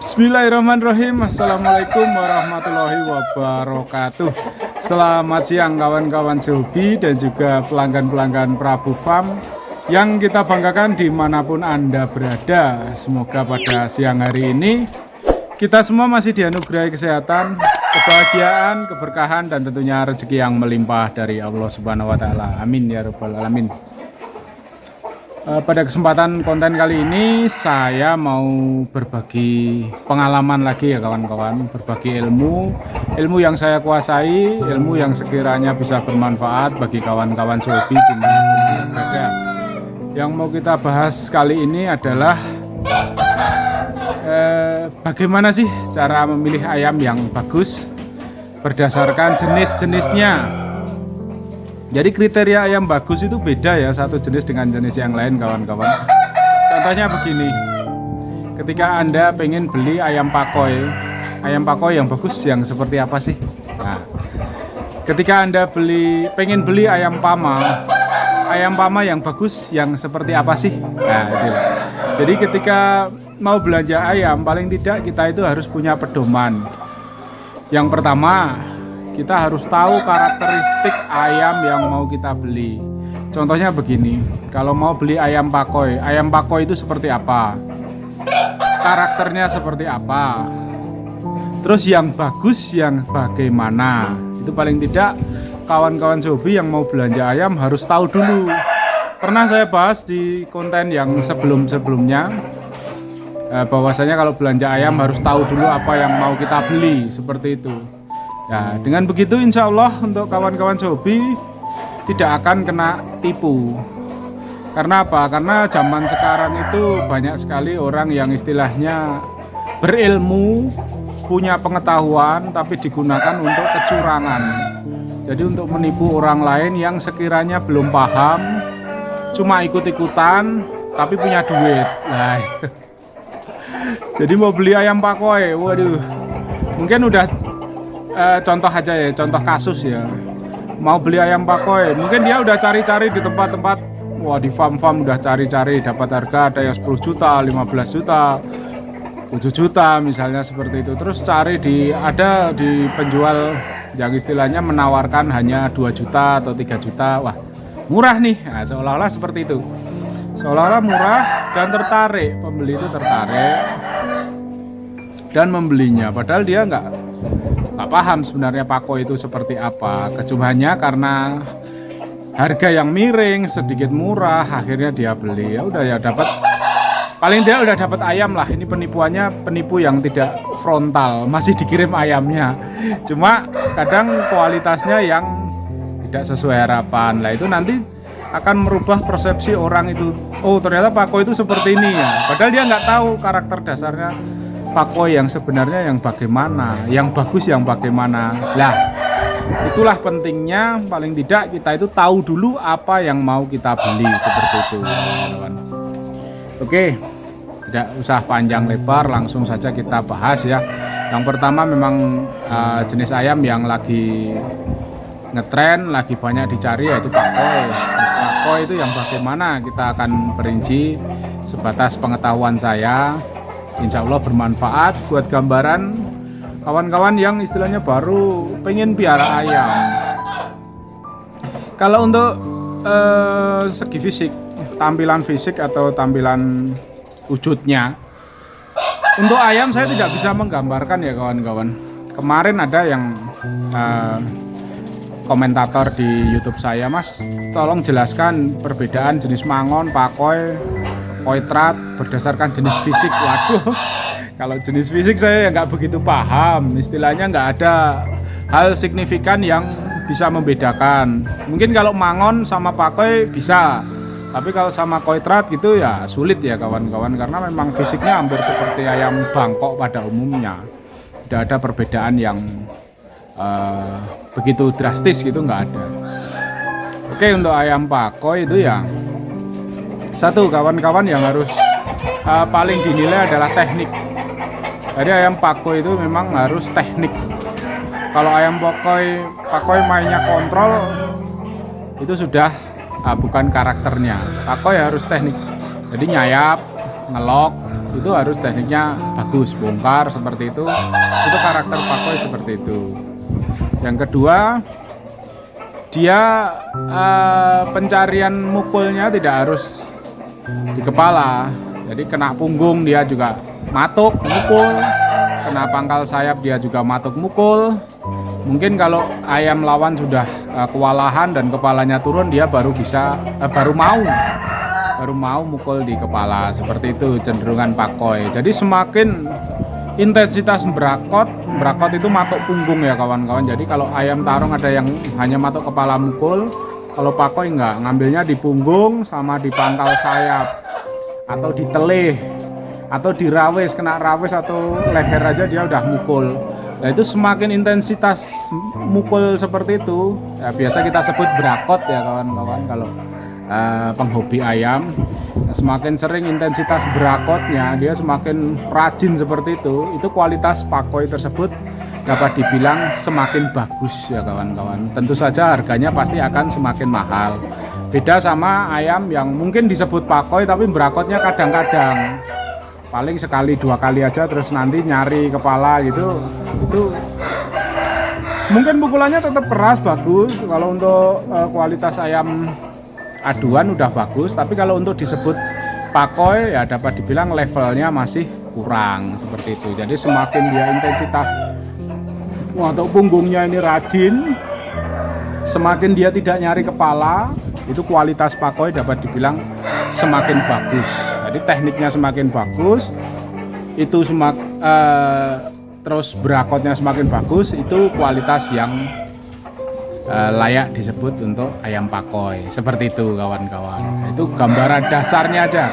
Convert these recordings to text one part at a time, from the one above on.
Bismillahirrahmanirrahim. Assalamualaikum warahmatullahi wabarakatuh. Selamat siang kawan-kawan Zobi dan juga pelanggan-pelanggan Prabu Farm yang kita banggakan dimanapun Anda berada. Semoga pada siang hari ini kita semua masih dianugerahi kesehatan, kebahagiaan, keberkahan, dan tentunya rezeki yang melimpah dari Allah Subhanahu wa Ta'ala. Amin ya Rabbal 'Alamin. Pada kesempatan konten kali ini saya mau berbagi pengalaman lagi ya kawan-kawan, berbagi ilmu yang saya kuasai, ilmu yang sekiranya bisa bermanfaat bagi kawan-kawan Zobi dimanapun berada. Yang mau kita bahas kali ini adalah bagaimana sih cara memilih ayam yang bagus berdasarkan jenis-jenisnya. Jadi kriteria ayam bagus itu beda ya, satu jenis dengan jenis yang lain kawan-kawan. Contohnya begini, ketika Anda pengen beli ayam pakoi yang bagus yang seperti apa sih? Nah, ketika Anda pengen beli ayam pama yang bagus yang seperti apa sih? Nah, itu. Jadi ketika mau belanja ayam, paling tidak kita itu harus punya pedoman. Yang pertama, kita harus tahu karakteristik ayam yang mau kita beli. Contohnya begini, kalau mau beli ayam pakoi itu seperti apa? Karakternya seperti apa? Terus yang bagus yang bagaimana? Itu paling tidak kawan-kawan Zobi yang mau belanja ayam harus tahu dulu. Pernah saya bahas di konten yang sebelum-sebelumnya, bahwasanya kalau belanja ayam harus tahu dulu apa yang mau kita beli, seperti itu. Ya, dengan begitu insya Allah untuk kawan-kawan Zobi tidak akan kena tipu. Karena apa? Karena zaman sekarang itu banyak sekali orang yang istilahnya berilmu, punya pengetahuan, tapi digunakan untuk kecurangan. Jadi untuk menipu orang lain yang sekiranya belum paham, cuma ikut-ikutan, tapi punya duit. Nah, jadi mau beli ayam pakoi, waduh, mungkin udah contoh aja ya, contoh kasus ya. Mau beli ayam pakoi, mungkin dia udah cari-cari di tempat-tempat, wah di farm-farm udah cari-cari dapat harga ada yang 10 juta, 15 juta, 7 juta misalnya seperti itu. Terus cari ada di penjual yang istilahnya menawarkan hanya 2 juta atau 3 juta. Wah, murah nih. Nah, seolah-olah seperti itu. Seolah-olah murah dan tertarik, pembeli itu tertarik dan membelinya. Padahal dia nggak paham sebenarnya pakoi itu seperti apa. Kecumannya karena harga yang miring, sedikit murah, akhirnya dia beli. Ya udah ya dapat, paling dia udah dapat ayam lah. Ini penipuannya penipu yang tidak frontal, masih dikirim ayamnya. Cuma kadang kualitasnya yang tidak sesuai harapan. Lah itu nanti akan merubah persepsi orang itu. Oh ternyata pakoi itu seperti ini ya. Padahal dia nggak tahu karakter dasarnya pakoi yang sebenarnya yang bagaimana, yang bagus yang bagaimana. Lah, itulah pentingnya paling tidak kita itu tahu dulu apa yang mau kita beli, seperti itu, teman-teman. Oke, tidak usah panjang lebar, langsung saja kita bahas ya. Yang pertama memang jenis ayam yang lagi ngetren, lagi banyak dicari yaitu pakoi. Pakoi itu yang bagaimana kita akan perinci sebatas pengetahuan saya. Insya Allah bermanfaat buat gambaran kawan-kawan yang istilahnya baru pengen piara ayam. Kalau untuk segi fisik, tampilan fisik atau tampilan wujudnya, untuk ayam saya tidak bisa menggambarkan ya kawan-kawan. Kemarin ada yang komentator di YouTube saya, Mas, tolong jelaskan perbedaan jenis mangon, pakoi, koitrat berdasarkan jenis fisik. Waduh, kalau jenis fisik saya nggak begitu paham. Istilahnya nggak ada hal signifikan yang bisa membedakan. Mungkin kalau mangon sama pakoi bisa, tapi kalau sama koitrat gitu ya sulit ya kawan-kawan, karena memang fisiknya hampir seperti ayam Bangkok pada umumnya. Tidak ada perbedaan yang begitu drastis gitu, nggak ada. Oke, untuk ayam pakoi itu ya satu kawan-kawan yang harus paling dinilai adalah teknik. Jadi ayam pakoi itu memang harus teknik. Kalau ayam pakoi mainnya kontrol itu sudah bukan karakternya. Pakoi harus teknik. Jadi nyayap, ngelok, itu harus tekniknya bagus, bongkar seperti itu karakter pakoi seperti itu. Yang kedua, dia pencarian mukulnya tidak harus di kepala, jadi kena punggung dia juga matuk mukul, kena pangkal sayap dia juga matuk mukul. Mungkin kalau ayam lawan sudah kewalahan dan kepalanya turun, dia baru mau mukul di kepala, seperti itu cenderungan pakoi. Jadi semakin intensitas berakot itu matuk punggung ya kawan-kawan. Jadi kalau ayam tarung ada yang hanya matuk kepala mukul, kalau pakoi enggak, ngambilnya di punggung sama di pangkal sayap atau di telih atau di rawis, kena rawis atau leher aja dia udah mukul. Nah itu semakin intensitas mukul seperti itu ya, biasa kita sebut berakot ya kawan-kawan kalau penghobi ayam. Semakin sering intensitas berakotnya, dia semakin rajin seperti itu kualitas pakoi tersebut dapat dibilang semakin bagus ya kawan-kawan. Tentu saja harganya pasti akan semakin mahal. Beda sama ayam yang mungkin disebut pakoi tapi berakotnya kadang-kadang, paling sekali dua kali aja, terus nanti nyari kepala gitu. Itu mungkin pukulannya tetap keras, bagus. Kalau untuk kualitas ayam aduan udah bagus, tapi kalau untuk disebut pakoi ya dapat dibilang levelnya masih kurang seperti itu. Jadi semakin dia intensitas untuk punggungnya ini rajin, semakin dia tidak nyari kepala, itu kualitas pakoi dapat dibilang semakin bagus. Jadi tekniknya semakin bagus, itu terus berakotnya semakin bagus, itu kualitas yang layak disebut untuk ayam pakoi. Seperti itu kawan-kawan. Itu gambaran dasarnya aja.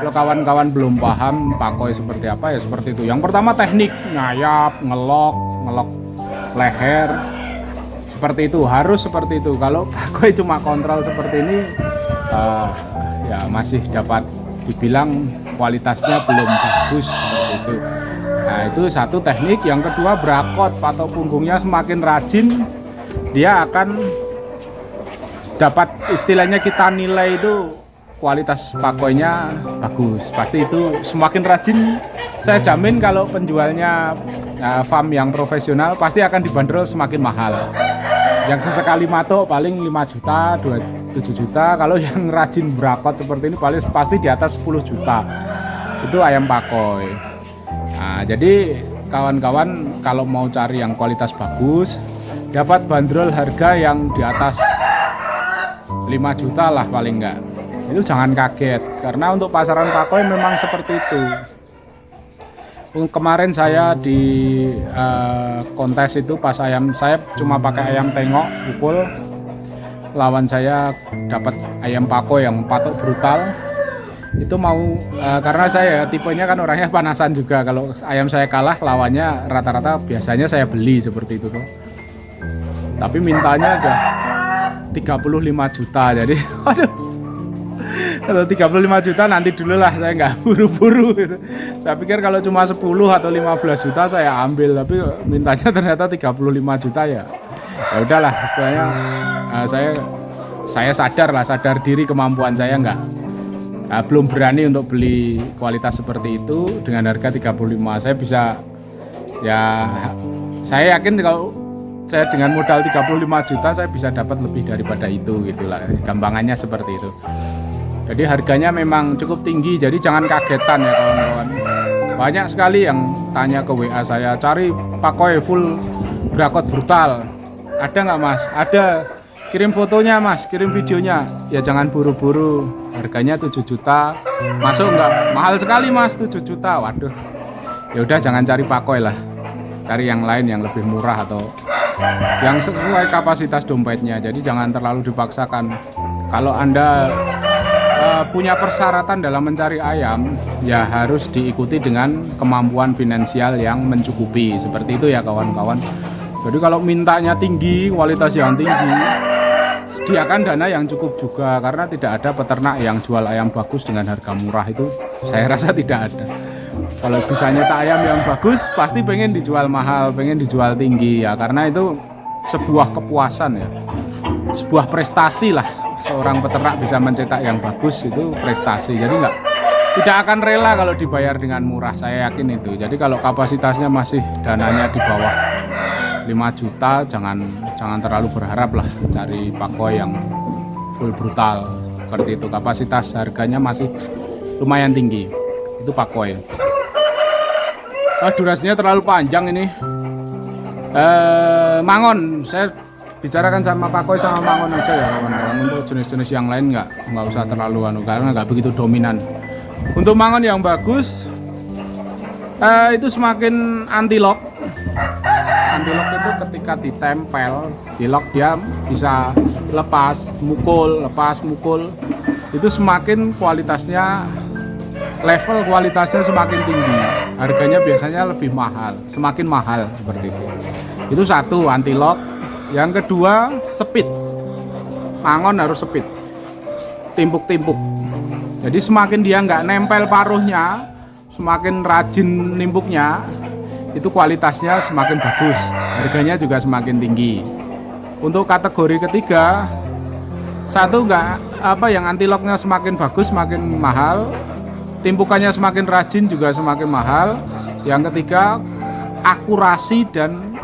Kalau kawan-kawan belum paham pakoi seperti apa ya seperti itu. Yang pertama teknik ngayap, ngelok leher. Seperti itu, harus seperti itu. Kalau pakoi cuma kontrol seperti ini ya masih dapat dibilang kualitasnya belum bagus seperti itu. Nah, itu satu teknik. Yang kedua berakot, patok punggungnya semakin rajin, dia akan dapat, istilahnya kita nilai itu kualitas pakoinya bagus. Pasti itu semakin rajin, saya jamin kalau penjualnya farm yang profesional pasti akan dibanderol semakin mahal. Yang sesekali matok paling 5 juta, 7 juta. Kalau yang rajin berakot seperti ini paling pasti di atas 10 juta. Itu ayam pakoi. Nah, jadi kawan-kawan kalau mau cari yang kualitas bagus, dapat bandrol harga yang di atas 5 juta lah paling enggak. Itu jangan kaget, karena untuk pasaran pakoi memang seperti itu. Kemarin saya di kontes itu pas ayam, saya cuma pakai ayam tengok pukul, lawan saya dapat ayam pakoi yang patok brutal. Itu mau karena saya tipenya kan orangnya panasan juga, kalau ayam saya kalah lawannya rata-rata biasanya saya beli seperti itu tuh. Tapi mintanya udah 35 juta, jadi aduh, kalau 35 juta nanti dulu lah, saya nggak buru-buru gitu. Saya pikir kalau cuma 10 atau 15 juta saya ambil, tapi mintanya ternyata 35 juta ya. Ya udahlah, istilahnya saya sadar diri kemampuan saya belum berani untuk beli kualitas seperti itu dengan harga 35. Saya bisa, ya saya yakin kalau saya dengan modal 35 juta saya bisa dapat lebih daripada itu gitulah, gampangannya seperti itu. Jadi harganya memang cukup tinggi, jadi jangan kagetan ya kawan-kawan. Banyak sekali yang tanya ke WA saya, cari pakoi full berakot brutal, ada nggak mas? Ada, kirim fotonya mas, kirim videonya. Ya jangan buru-buru, harganya 7 juta, masuk nggak? Mahal sekali mas, 7 juta, waduh. Ya udah jangan cari pakoi lah, cari yang lain yang lebih murah atau yang sesuai kapasitas dompetnya. Jadi jangan terlalu dipaksakan. Kalau Anda punya persyaratan dalam mencari ayam, ya harus diikuti dengan kemampuan finansial yang mencukupi. Seperti itu ya kawan-kawan. Jadi kalau mintanya tinggi, kualitas yang tinggi, sediakan dana yang cukup juga, karena tidak ada peternak yang jual ayam bagus dengan harga murah. Itu saya rasa tidak ada. Kalau bisa nyetak ayam yang bagus, pasti pengen dijual mahal, pengen dijual tinggi ya, karena itu sebuah kepuasan ya, sebuah prestasi lah. Seorang peternak bisa mencetak yang bagus, itu prestasi. Jadi tidak akan rela kalau dibayar dengan murah, saya yakin itu. Jadi kalau kapasitasnya masih dananya di bawah 5 juta, jangan terlalu berharap lah cari pakoi yang full brutal seperti itu. Kapasitas harganya masih lumayan tinggi, itu pakoi. Durasinya terlalu panjang ini. Mangon, saya bicarakan sama pakoi sama mangon aja ya kawan-kawan. Untuk jenis-jenis yang lain nggak usah terlalu karena nggak begitu dominan. Untuk mangon yang bagus itu semakin anti lock. Anti lock itu ketika ditempel di lock dia bisa lepas mukul, itu semakin kualitasnya, level kualitasnya semakin tinggi, harganya biasanya lebih mahal, semakin mahal seperti itu. Itu satu, anti lock. Yang kedua, speed. Mangon harus speed, timpuk-timpuk. Jadi semakin dia nggak nempel paruhnya, semakin rajin nimpuknya, itu kualitasnya semakin bagus, harganya juga semakin tinggi. Untuk kategori ketiga, satu yang anti locknya semakin bagus, semakin mahal, timpukannya semakin rajin juga semakin mahal. Yang ketiga, akurasi dan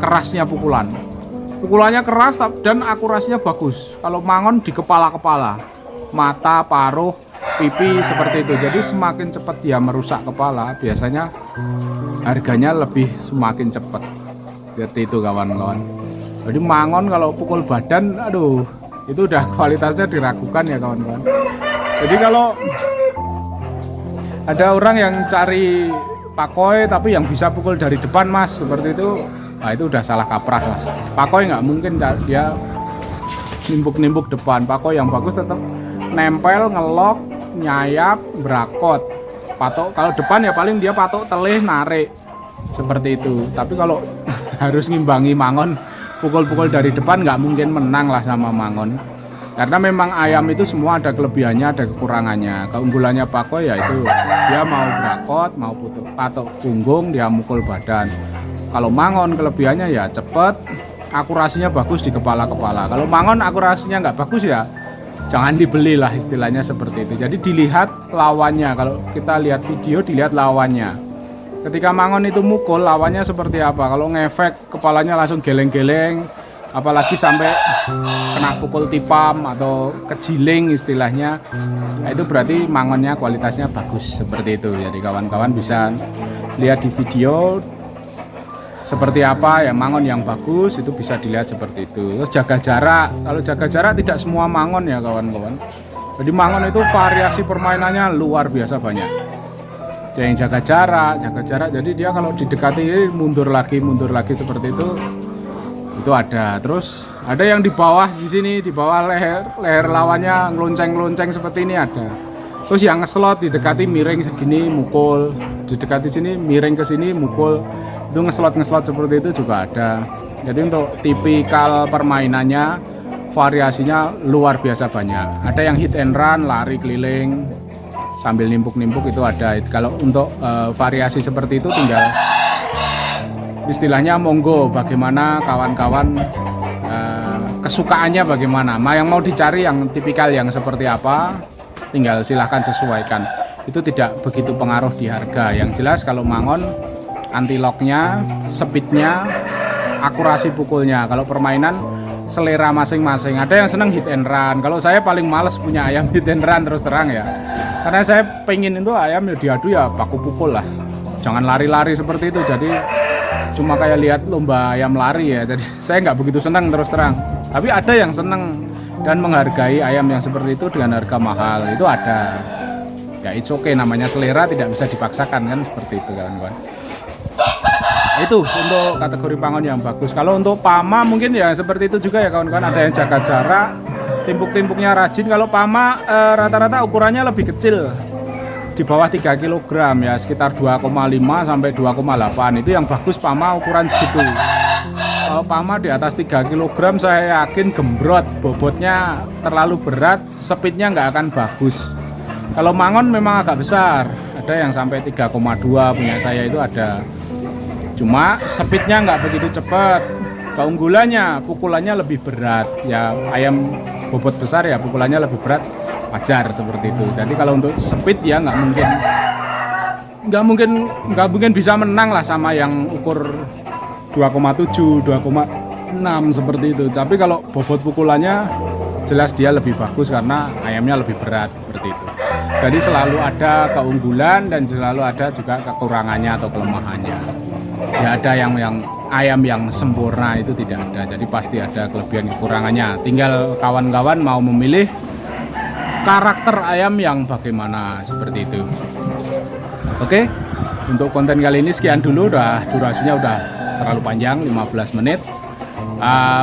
kerasnya pukulannya keras dan akurasinya bagus. Kalau mangon di kepala-kepala, mata, paruh, pipi seperti itu. Jadi semakin cepat dia merusak kepala, biasanya harganya semakin cepat. Seperti itu kawan-kawan. Jadi mangon kalau pukul badan, aduh, itu udah kualitasnya diragukan ya kawan-kawan. Jadi kalau ada orang yang cari pakoi tapi yang bisa pukul dari depan mas, seperti itu, nah itu udah salah kaprah lah. Pakoi nggak mungkin dia nimbuk depan. Pakoi yang bagus tetap nempel, ngelok, nyayap, berakot, patok. Kalau depan ya paling dia patok telih, narik seperti itu. Tapi kalau harus ngimbangi mangon, pukul-pukul dari depan nggak mungkin menang lah sama mangon. Karena memang ayam itu semua ada kelebihannya, ada kekurangannya. Keunggulannya pakoi yaitu dia mau berakot, mau patok punggung, dia mukul badan. Kalau mangon kelebihannya ya cepet, akurasinya bagus di kepala-kepala. Kalau mangon akurasinya nggak bagus ya jangan dibeli lah, istilahnya seperti itu. Jadi dilihat lawannya. Kalau kita lihat video, dilihat lawannya. Ketika mangon itu mukul, lawannya seperti apa. Kalau ngefek kepalanya langsung geleng-geleng, apalagi sampai kena pukul tipam atau kejiling istilahnya, nah itu berarti mangonnya kualitasnya bagus seperti itu. Jadi kawan-kawan bisa lihat di video seperti apa ya mangon yang bagus, itu bisa dilihat seperti itu. Terus jaga jarak. Kalau jaga jarak tidak semua mangon ya kawan-kawan. Jadi mangon itu variasi permainannya luar biasa banyak. Ada yang jaga jarak. Jadi dia kalau didekati mundur lagi seperti itu ada. Terus ada yang di bawah di sini, di bawah leher lawannya ngelonceng seperti ini ada. Terus yang ngeslot didekati miring segini mukul, didekati sini miring ke sini mukul. Itu ngeslot seperti itu juga ada. Jadi untuk tipikal permainannya variasinya luar biasa banyak. Ada yang hit and run, lari keliling sambil nimpuk itu ada. Kalau untuk variasi seperti itu tinggal istilahnya monggo, bagaimana kawan-kawan kesukaannya bagaimana. Yang mau dicari yang tipikal yang seperti apa, tinggal silahkan sesuaikan. Itu tidak begitu pengaruh di harga. Yang jelas kalau mangon anti locknya, speednya, akurasi pukulnya. Kalau permainan selera masing-masing. Ada yang senang hit and run. Kalau saya paling males punya ayam hit and run terus terang ya. Karena saya pengen itu ayam ya diadu ya baku pukul lah. Jangan lari-lari seperti itu. Jadi cuma kayak lihat lomba ayam lari ya. Jadi saya nggak begitu senang terus terang. Tapi ada yang senang dan menghargai ayam yang seperti itu dengan harga mahal. Itu ada. Ya it's okay, namanya selera tidak bisa dipaksakan kan, seperti itu kawan-kawan. Itu untuk kategori pangon yang bagus. Kalau untuk pama mungkin ya seperti itu juga ya kawan-kawan. Ada yang jaga jarak, timpuk-timpuknya rajin. Kalau pama rata-rata ukurannya lebih kecil, di bawah 3 kg ya, sekitar 2,5 sampai 2,8. Itu yang bagus pama ukuran segitu. Kalau pama di atas 3 kg saya yakin gembrot, bobotnya terlalu berat, speednya nggak akan bagus. Kalau mangon memang agak besar, ada yang sampai 3,2 punya saya itu ada. Cuma speednya nggak begitu cepat. Keunggulannya pukulannya lebih berat ya, ayam bobot besar ya pukulannya lebih berat, wajar seperti itu. Jadi kalau untuk speed ya nggak mungkin bisa menang lah sama yang ukur 2,7, 2,6 seperti itu. Tapi kalau bobot pukulannya jelas dia lebih bagus karena ayamnya lebih berat seperti itu. Jadi selalu ada keunggulan dan selalu ada juga kekurangannya atau kelemahannya. Ya ada yang ayam yang sempurna itu tidak ada. Jadi pasti ada kelebihan kekurangannya. Tinggal kawan-kawan mau memilih karakter ayam yang bagaimana seperti itu. Oke, untuk konten kali ini sekian dulu. Durasinya udah terlalu panjang, 15 menit.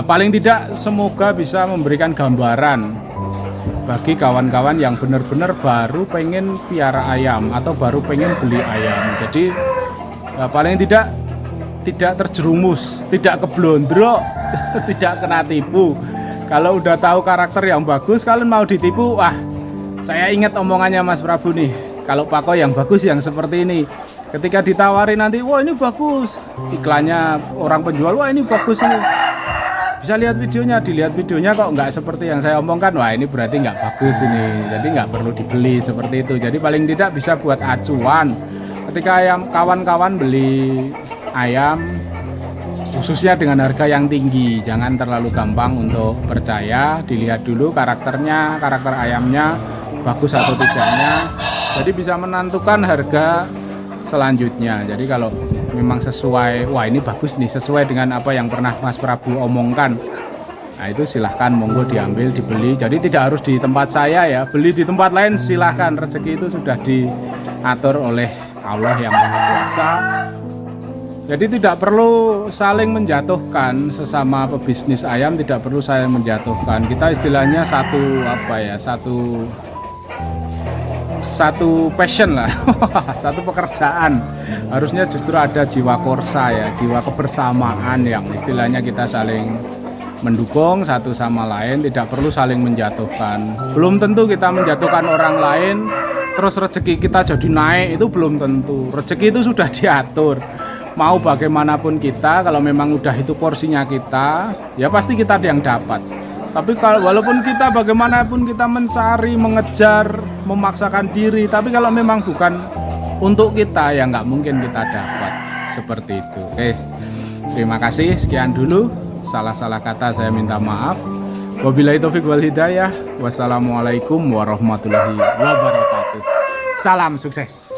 Paling tidak semoga bisa memberikan gambaran bagi kawan-kawan yang benar-benar baru pengen piara ayam atau baru pengen beli ayam. Jadi paling tidak terjerumus, tidak keblondrok, tidak kena tipu. Kalau udah tahu karakter yang bagus, kalian mau ditipu, wah saya ingat omongannya Mas Prabu nih. Kalau Pako yang bagus yang seperti ini. Ketika ditawarin nanti, wah ini bagus. Iklannya orang penjual, wah ini bagus ini. Bisa lihat videonya, dilihat videonya kok nggak seperti yang saya omongkan, wah ini berarti nggak bagus ini. Jadi nggak perlu dibeli seperti itu. Jadi paling tidak bisa buat acuan. Ketika kawan-kawan beli ayam, khususnya dengan harga yang tinggi, jangan terlalu gampang untuk percaya. Dilihat dulu karakter ayamnya bagus atau tidaknya. Jadi bisa menentukan harga selanjutnya. Jadi kalau memang sesuai, wah ini bagus nih, sesuai dengan apa yang pernah Mas Prabu omongkan, nah itu silahkan monggo diambil, dibeli. Jadi tidak harus di tempat saya ya, beli di tempat lain silahkan. Rezeki itu sudah diatur oleh Allah yang Maha Kuasa. Jadi tidak perlu saling menjatuhkan sesama pebisnis ayam, tidak perlu saling menjatuhkan. Kita istilahnya satu passion lah, satu pekerjaan. Harusnya justru ada jiwa korsa ya, jiwa kebersamaan yang istilahnya kita saling mendukung satu sama lain, tidak perlu saling menjatuhkan. Belum tentu kita menjatuhkan orang lain terus rezeki kita jadi naik, itu belum tentu. Rezeki itu sudah diatur. Mau bagaimanapun kita, kalau memang udah itu porsinya kita, ya pasti kita yang dapat. Tapi kalau walaupun kita bagaimanapun kita mencari, mengejar, memaksakan diri, tapi kalau memang bukan untuk kita, ya nggak mungkin kita dapat seperti itu. Oke, terima kasih. Sekian dulu. Salah-salah kata saya minta maaf. Wabillahi taufiq wal hidayah. Wassalamualaikum warahmatullahi wabarakatuh. Salam sukses.